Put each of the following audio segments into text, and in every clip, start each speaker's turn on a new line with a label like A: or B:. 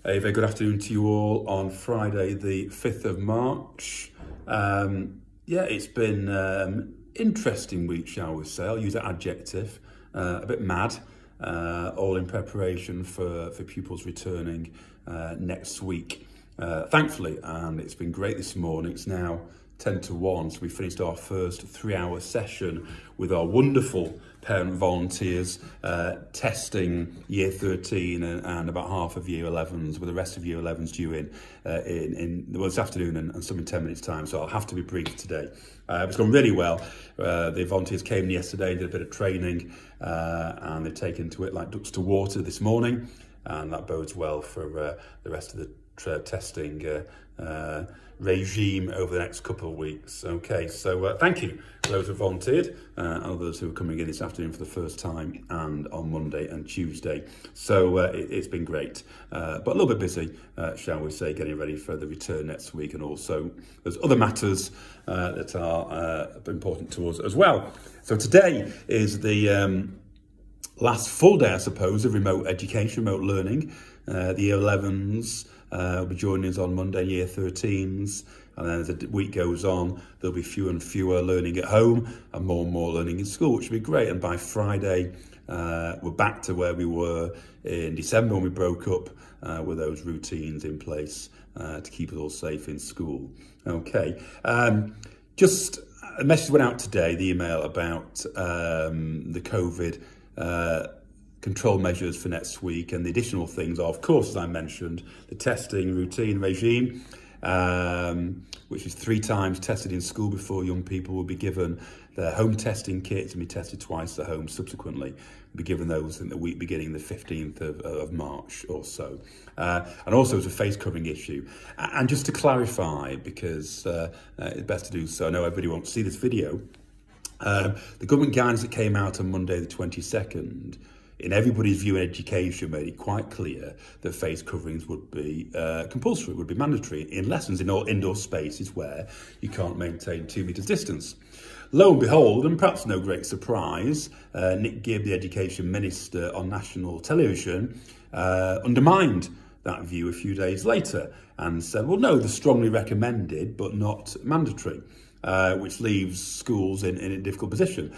A: A very good afternoon to you all on Friday, the 5th of March. It's been interesting week, shall we say. I'll use that adjective. A bit mad, all in preparation for pupils returning next week. Thankfully, and it's been great this morning. It's now 10 to 1, so we finished our first 3-hour session with our wonderful parent volunteers testing year 13 and about half of year 11s, with the rest of year 11s due in this afternoon and some in 10 minutes time, so I'll have to be brief today. It's gone really well. The volunteers came yesterday, did a bit of training, and they've taken to it like ducks to water this morning, and that bodes well for the rest of the testing regime over the next couple of weeks. Okay, so thank you for those who volunteered and others who are coming in this afternoon for the first time and on Monday and Tuesday. So it's been great, but a little bit busy, shall we say, getting ready for the return next week, and also there's other matters that are important to us as well. So today is the last full day, I suppose, of remote education, remote learning. The year 11s will be joining us on Monday, year 13s, and then as the week goes on, there'll be fewer and fewer learning at home and more learning in school, which will be great. And by Friday, we're back to where we were in December when we broke up, with those routines in place to keep us all safe in school. Okay, just a message went out today, the email about the COVID control measures for next week, and the additional things are, of course, as I mentioned, the testing routine regime, which is 3 times tested in school before young people will be given their home testing kits and be tested twice at home subsequently. We'll be given those in the week beginning the 15th of March or so. And also it's a face covering issue. And just to clarify, because it's best to do so, I know everybody won't see this video, the government guidance that came out on Monday the 22nd, in everybody's view in education, made it quite clear that face coverings would be compulsory, would be mandatory in lessons in all indoor spaces where you can't maintain 2 metres distance. Lo and behold, and perhaps no great surprise, Nick Gibb, the Education Minister, on national television, undermined that view a few days later and said, well, no, they're strongly recommended but not mandatory, which leaves schools in a difficult position.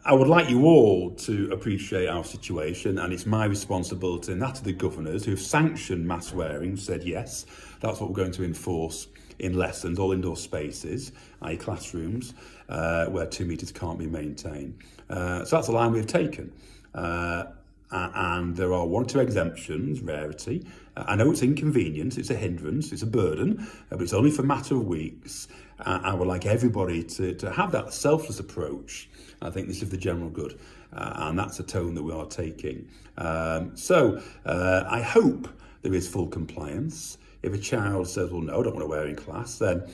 A: I would like you all to appreciate our situation, and it's my responsibility and that of the governors who have sanctioned mask wearing, said yes, that's what we're going to enforce in lessons, all indoor spaces, i.e. classrooms, where 2 metres can't be maintained. So that's a line we've taken. And there are 1 or 2 exemptions, rarity. I know it's inconvenience, it's a hindrance, it's a burden, but it's only for a matter of weeks. I would like everybody to have that selfless approach. I think this is the general good, and that's a tone that we are taking. I hope there is full compliance. If a child says, well, no, I don't want to wear in class, then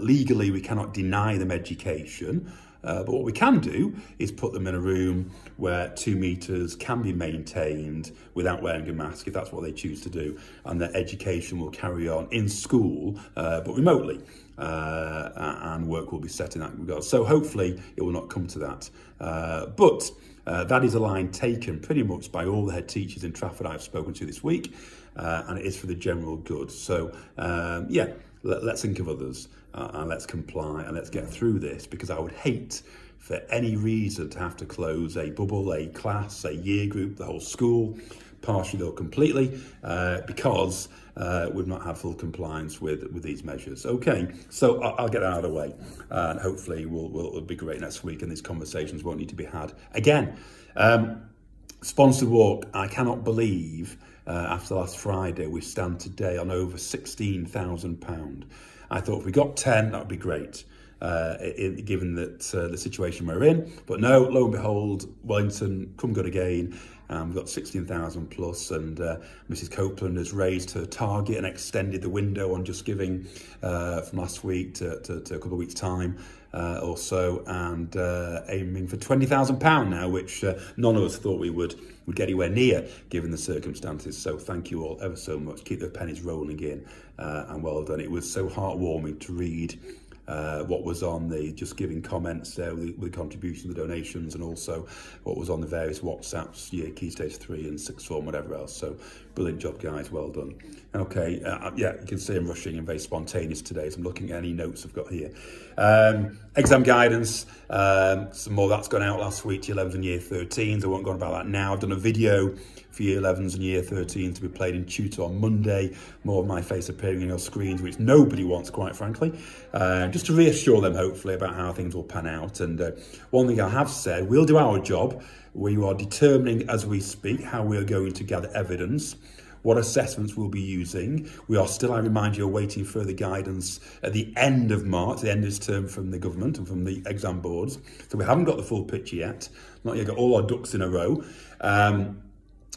A: legally we cannot deny them education. But what we can do is put them in a room where 2 metres can be maintained without wearing a mask, if that's what they choose to do, and their education will carry on in school, but remotely, and work will be set in that regard. So hopefully it will not come to that. But that is a line taken pretty much by all the head teachers in Trafford I've spoken to this week, and it is for the general good. So let's think of others, and let's comply, and let's get through this, because I would hate for any reason to have to close a bubble, a class, a year group, the whole school, partially or completely, because we've not had full compliance with these measures. Okay, so I'll get that out of the way, and hopefully we'll be great next week, and these conversations won't need to be had again. Sponsored walk, I cannot believe after last Friday we stand today on over £16,000. I thought if we got 10, that would be great, given that the situation we're in. But no, lo and behold, Wellington come good again. We've got 16,000 plus, and Mrs. Copeland has raised her target and extended the window on Just Giving from last week to a couple of weeks' time or so, and aiming for £20,000 now, which none of us thought we would get anywhere near given the circumstances. So thank you all ever so much. Keep the pennies rolling in, and well done. It was so heartwarming to read what was on the just giving comments there with contributions, the donations, and also what was on the various WhatsApps, Key Stage 3 and Sixth Form, whatever else. So brilliant job, guys, well done. Okay, yeah, you can see I'm rushing and very spontaneous today, so I'm looking at any notes I've got here. Exam guidance, some more that's gone out last week to Year 11s and Year 13s. I won't go on about that now. I've done a video for Year 11s and Year 13s to be played in Tutor on Monday. More of my face appearing on your screens, which nobody wants, quite frankly. Just to reassure them, hopefully, about how things will pan out. And one thing I have said, we'll do our job. We are determining as we speak how we are going to gather evidence, what assessments we'll be using. We are still, I remind you, awaiting further guidance at the end of March, the end of this term, from the government and from the exam boards. So we haven't got the full picture yet, not yet got all our ducks in a row.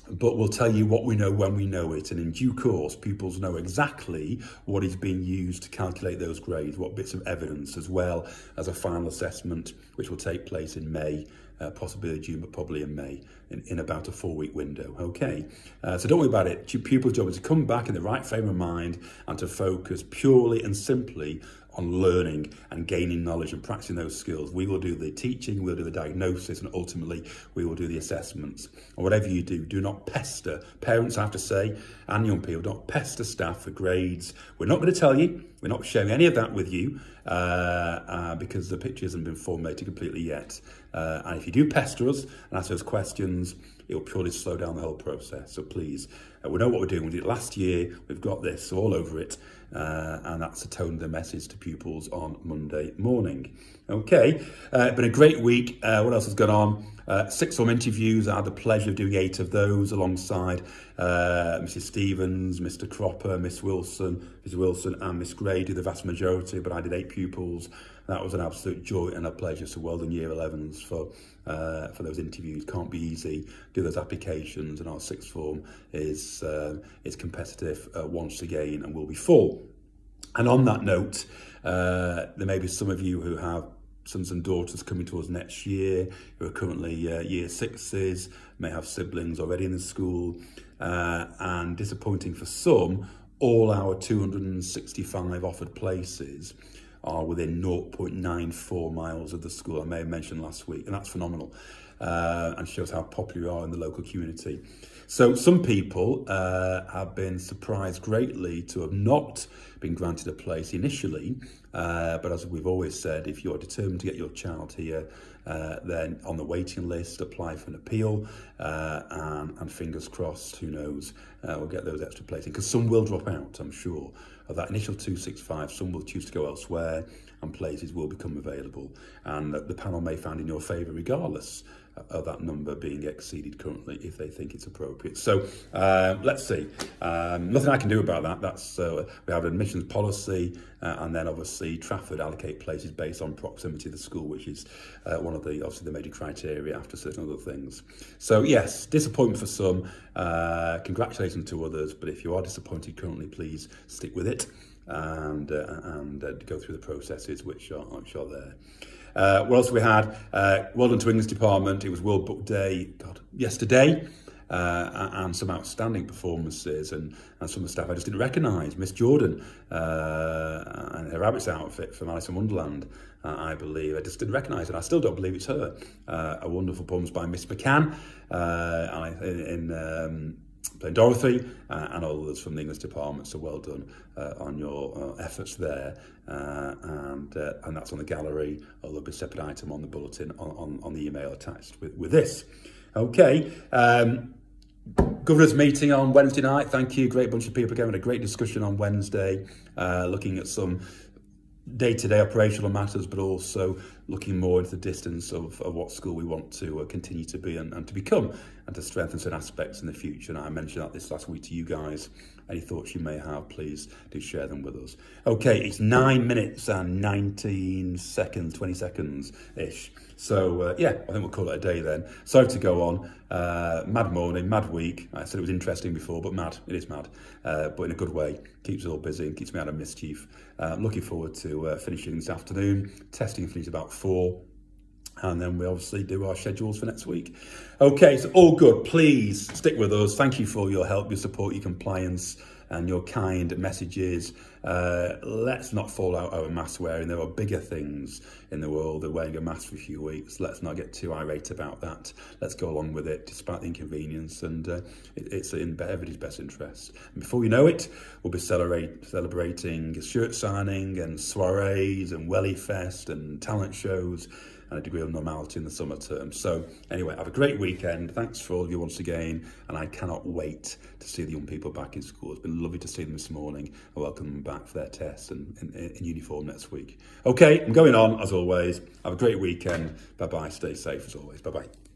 A: But we'll tell you what we know when we know it. And in due course, pupils know exactly what is being used to calculate those grades, what bits of evidence, as well as a final assessment, which will take place in May, possibly June, but probably in May, in about a 4-week window. Okay, so don't worry about it. Pupils' job is to come back in the right frame of mind and to focus purely and simply on learning and gaining knowledge and practicing those skills. We will do the teaching, we'll do the diagnosis, and ultimately we will do the assessments. And whatever you do, do not pester. Parents, I have to say, and young people, don't pester staff for grades. We're not going to tell you, we're not sharing any of that with you because the picture hasn't been formulated completely yet. And if you do pester us and ask those questions, it will purely slow down the whole process. So please, we know what we're doing. We did it last year. We've got this all over it. And that's the tone of the message to pupils on Monday morning. Okay, been a great week. What else has gone on? Sixth form interviews. I had the pleasure of doing 8 of those alongside Mrs. Stevens, Mr. Cropper, Miss Wilson, and Miss Gray did the vast majority, but I did 8 pupils. That was an absolute joy and a pleasure. So well done, Year 11s, for those interviews. Can't be easy. Do those applications, and our sixth form is competitive once again and will be full. And on that note, there may be some of you who have sons and daughters coming to us next year who are currently Year 6s, may have siblings already in the school, and disappointing for some, all our 265 offered places are within 0.94 miles of the school I may have mentioned last week, and that's phenomenal, and shows how popular you are in the local community. So some people have been surprised greatly to have not been granted a place initially, but as we've always said, if you're determined to get your child here, then on the waiting list, apply for an appeal, and fingers crossed, who knows, we'll get those extra places, because some will drop out, I'm sure, of that initial 265, some will choose to go elsewhere, and places will become available, and the panel may find in your favour regardless of that number being exceeded currently, if they think it's appropriate. So let's see. Nothing I can do about that. That's we have an admissions policy, and then obviously Trafford allocate places based on proximity to the school, which is one of the obviously the major criteria after certain other things. So yes, disappointment for some, congratulations to others, but if you are disappointed currently, please stick with it and go through the processes which are there. What else we had? Well done to English department. It was World Book Day, yesterday, and some outstanding performances, and some of the staff I just didn't recognise. Miss Jordan and her rabbit's outfit from Alice in Wonderland, I believe. I just didn't recognise it. I still don't believe it's her. A wonderful performance by Miss McCann in playing Dorothy, and all others from the English department. So well done on your efforts there, and that's on the gallery. There'll be a separate item on the bulletin on the email attached with this. Okay, Governor's meeting on Wednesday night. Thank you, great bunch of people again. We had a great discussion on Wednesday, looking at some day-to-day operational matters, but also looking more into the distance of what school we want to continue to be and to become, and to strengthen certain aspects in the future. And I mentioned that this last week to you guys. Any thoughts you may have, please do share them with us. Okay, it's 9 minutes and 19 seconds, 20 seconds-ish. So, yeah, I think we'll call it a day then. Sorry to go on. Mad morning, mad week. I said it was interesting before, but mad. It is mad, but in a good way. Keeps us all busy and keeps me out of mischief. I'm looking forward to finishing this afternoon. Testing finishes about 4. And then we obviously do our schedules for next week. Okay, so all good. Please stick with us. Thank you for your help, your support, your compliance, and your kind messages. Let's not fall out over mask wearing. There are bigger things in the world than wearing a mask for a few weeks. Let's not get too irate about that. Let's go along with it despite the inconvenience, and it's in everybody's best interest. And before you know it, we'll be celebrating shirt signing and soirees and Welly Fest and talent shows and a degree of normality in the summer term. So anyway, have a great weekend. Thanks for all of you once again, and I cannot wait to see the young people back in school. It's been lovely to see them this morning. I welcome them back for their tests and in uniform next week. Okay, I'm going on as always. Have a great weekend. Bye-bye. Stay safe as always. Bye-bye.